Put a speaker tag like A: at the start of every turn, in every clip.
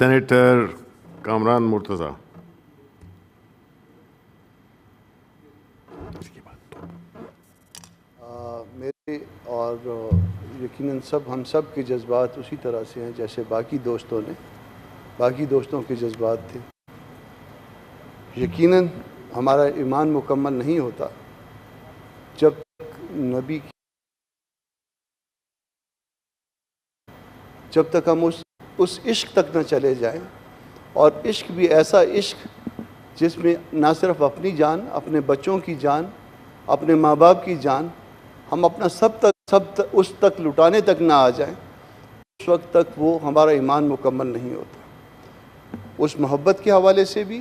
A: Senator Kamran Murtaza.
B: میرے اور یقیناً ہم سب کے جذبات اسی طرح سے ہیں جیسے باقی دوستوں کے جذبات تھے. یقیناً ہمارا ایمان مکمل نہیں ہوتا جب تک ہم اس عشق تک نہ چلے جائیں، اور عشق بھی ایسا عشق جس میں نہ صرف اپنی جان، اپنے بچوں کی جان، اپنے ماں باپ کی جان، ہم اپنا سب اس تک لٹانے تک نہ آ جائیں، اس وقت تک وہ ہمارا ایمان مکمل نہیں ہوتا. اس محبت کے حوالے سے بھی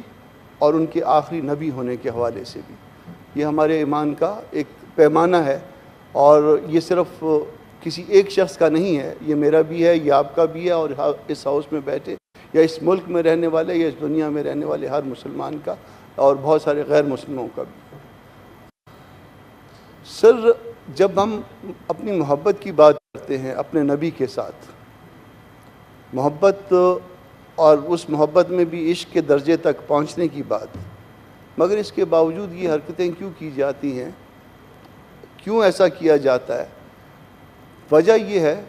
B: اور ان کے آخری نبی ہونے کے حوالے سے بھی یہ ہمارے ایمان کا ایک پیمانہ ہے، اور یہ صرف کسی ایک شخص کا نہیں ہے، یہ میرا بھی ہے، یہ آپ کا بھی ہے، اور اس ہاؤس میں بیٹھے یا اس ملک میں رہنے والے یا اس دنیا میں رہنے والے ہر مسلمان کا، اور بہت سارے غیر مسلموں کا بھی. جب ہم اپنی محبت کی بات کرتے ہیں اپنے نبی کے ساتھ، محبت اور اس محبت میں بھی عشق کے درجے تک پہنچنے کی بات، مگر اس کے باوجود یہ حرکتیں کیوں کی جاتی ہیں، کیوں ایسا کیا جاتا ہے؟ وجہ یہ ہے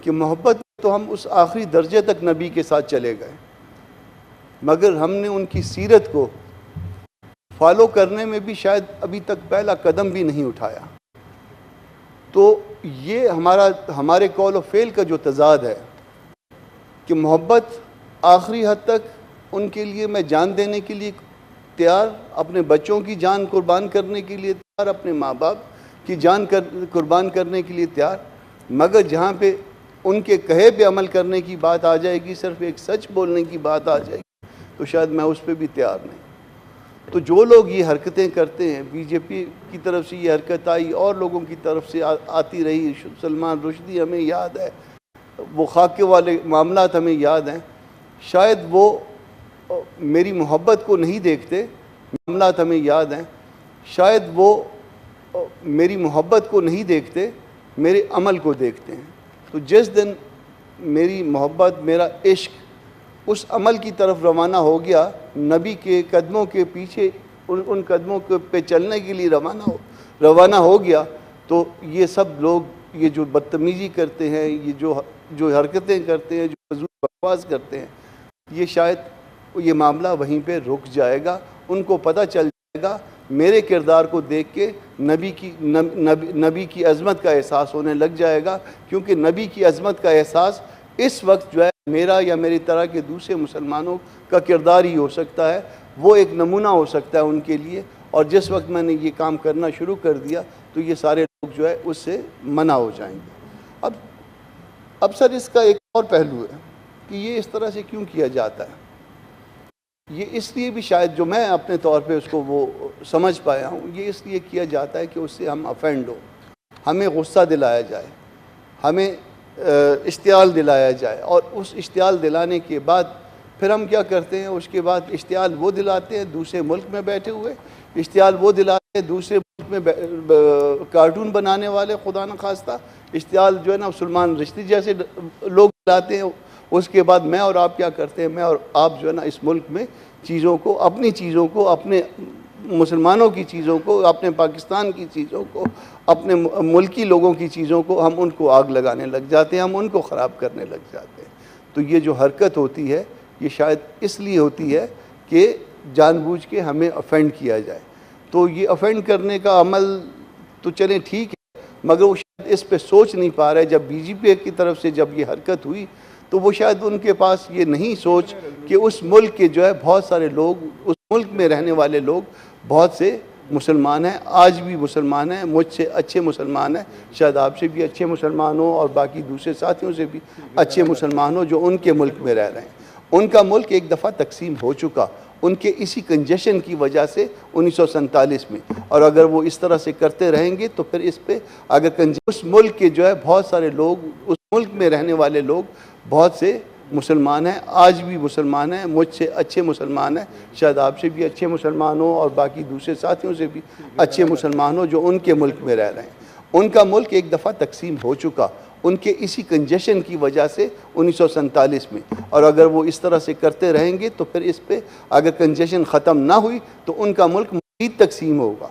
B: کہ محبت تو ہم اس آخری درجے تک نبی کے ساتھ چلے گئے، مگر ہم نے ان کی سیرت کو فالو کرنے میں بھی شاید ابھی تک پہلا قدم بھی نہیں اٹھایا. تو یہ ہمارے قول و فعل کا جو تضاد ہے کہ محبت آخری حد تک ان کے لیے میں جان دینے کے لیے تیار، اپنے بچوں کی جان قربان کرنے کے لیے تیار، اپنے ماں باپ کی جان قربان کرنے کے لیے تیار، مگر جہاں پہ ان کے کہے پہ عمل کرنے کی بات آ جائے گی، صرف ایک سچ بولنے کی بات آ جائے گی، تو شاید میں اس پہ بھی تیار نہیں. تو جو لوگ یہ حرکتیں کرتے ہیں، بی جے پی کی طرف سے یہ حرکت آئی، اور لوگوں کی طرف سے آتی رہی، سلمان رشدی ہمیں یاد ہے، وہ خاکے والے معاملات ہمیں یاد ہیں، شاید وہ میری محبت کو نہیں دیکھتے، معاملات ہمیں یاد ہیں، شاید وہ میری محبت کو نہیں دیکھتے، میرے عمل کو دیکھتے ہیں. تو جس دن میری محبت، میرا عشق اس عمل کی طرف روانہ ہو گیا، نبی کے قدموں کے پیچھے ان قدموں پہ چلنے کے لیے روانہ ہو گیا، تو یہ سب لوگ یہ جو بدتمیزی کرتے ہیں، یہ جو حرکتیں کرتے ہیں، جو فضول بکواس کرتے ہیں، یہ شاید یہ معاملہ وہیں پہ رک جائے گا. ان کو پتہ چل جائے گا، میرے کردار کو دیکھ کے نبی کی عظمت کا احساس ہونے لگ جائے گا، کیونکہ نبی کی عظمت کا احساس اس وقت جو ہے میرا یا میری طرح کے دوسرے مسلمانوں کا کردار ہی ہو سکتا ہے، وہ ایک نمونہ ہو سکتا ہے ان کے لیے. اور جس وقت میں نے یہ کام کرنا شروع کر دیا تو یہ سارے لوگ جو ہے اس سے منع ہو جائیں گے. اب سر اس کا ایک اور پہلو ہے کہ یہ اس طرح سے کیوں کیا جاتا ہے. یہ اس لیے بھی شاید جو میں اپنے طور پہ اس کو وہ سمجھ پایا ہوں، یہ اس لیے کیا جاتا ہے کہ اس سے ہم افینڈ ہو، ہمیں غصہ دلایا جائے، ہمیں اشتعال دلایا جائے، اور اس اشتعال دلانے کے بعد پھر ہم کیا کرتے ہیں، اس کے بعد اشتعال وہ دلاتے ہیں دوسرے ملک میں بیٹھے ہوئے، اشتعال وہ دلاتے ہیں دوسرے ملک میں کارٹون بنانے والے، خدا نخواستہ اشتعال جو ہے نا سلمان رشدی جیسے لوگ دلاتے ہیں. اس کے بعد میں اور آپ کیا کرتے ہیں، میں اور آپ جو ہے نا اس ملک میں چیزوں کو، اپنی چیزوں کو، اپنے مسلمانوں کی چیزوں کو، اپنے پاکستان کی چیزوں کو، اپنے ملکی لوگوں کی چیزوں کو، ہم ان کو آگ لگانے لگ جاتے ہیں، ہم ان کو خراب کرنے لگ جاتے ہیں. تو یہ جو حرکت ہوتی ہے یہ شاید اس لیے ہوتی ہے کہ جان بوجھ کے ہمیں افینڈ کیا جائے. تو یہ افینڈ کرنے کا عمل تو چلیں ٹھیک ہے، مگر وہ شاید اس پہ سوچ نہیں پا رہے. جب بی جے پی کی طرف سے جب یہ حرکت ہوئی تو وہ شاید ان کے پاس یہ نہیں سوچ کہ اس ملک کے جو ہے بہت سارے لوگ، اس ملک میں رہنے والے لوگ بہت سے مسلمان ہیں، آج بھی مسلمان ہیں، مجھ سے اچھے مسلمان ہیں، شاید آپ سے بھی اچھے مسلمان ہوں، اور باقی دوسرے ساتھیوں سے بھی اچھے مسلمان ہوں جو ان کے ملک میں رہ رہے ہیں. ان کا ملک ایک دفعہ تقسیم ہو چکا ان کے اسی کنجیشن کی وجہ سے 1947 میں، اور اگر وہ اس طرح سے کرتے رہیں گے تو پھر اس پہ اگر اس ملک کے جو ہے بہت سارے لوگ، اس ملک میں رہنے والے لوگ بہت سے مسلمان ہیں، آج بھی مسلمان ہیں، مجھ سے اچھے مسلمان ہیں، شاید آپ سے بھی اچھے مسلمان ہوں، اور باقی دوسرے ساتھیوں سے بھی اچھے مسلمان ہوں جو ان کے ملک میں رہ رہے ہیں. ان کا ملک ایک دفعہ تقسیم ہو چکا، ان کے اسی کنجیشن کی وجہ سے 1947 میں، اور اگر وہ اس طرح سے کرتے رہیں گے تو پھر اس پہ اگر کنجیشن ختم نہ ہوئی تو ان کا ملک مزید تقسیم ہوگا،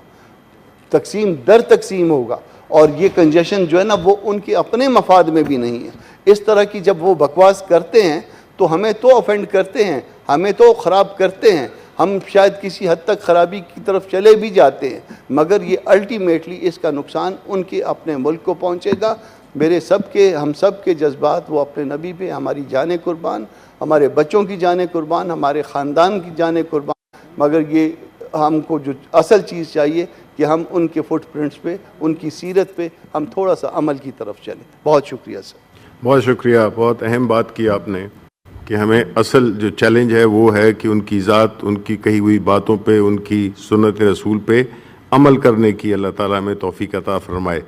B: تقسیم در تقسیم ہوگا، اور یہ کنجیشن جو ہے نا وہ ان کے اپنے مفاد میں بھی نہیں ہے۔ اس طرح کی جب وہ بکواس کرتے ہیں تو ہمیں تو افینڈ کرتے ہیں، ہمیں تو خراب کرتے ہیں، ہم شاید کسی حد تک خرابی کی طرف چلے بھی جاتے ہیں، مگر یہ الٹیمیٹلی اس کا نقصان ان کے اپنے ملک کو پہنچے گا۔ ہم سب کے جذبات وہ اپنے نبی پہ، ہماری جانیں قربان، ہمارے بچوں کی جانیں قربان، ہمارے خاندان کی جانیں قربان، مگر یہ ہم کو جو اصل چیز چاہیے کہ ہم ان کے فٹ پرنٹس پہ، ان کی سیرت پہ ہم تھوڑا سا عمل کی طرف چلیں۔ بہت شکریہ سر۔
A: بہت شکریہ، بہت اہم بات کی آپ نے کہ ہمیں اصل جو چیلنج ہے وہ ہے کہ ان کی ذات، ان کی کہی ہوئی باتوں پہ، ان کی سنت رسول پہ عمل کرنے کی اللہ تعالیٰ ہمیں توفیق عطا فرمائے۔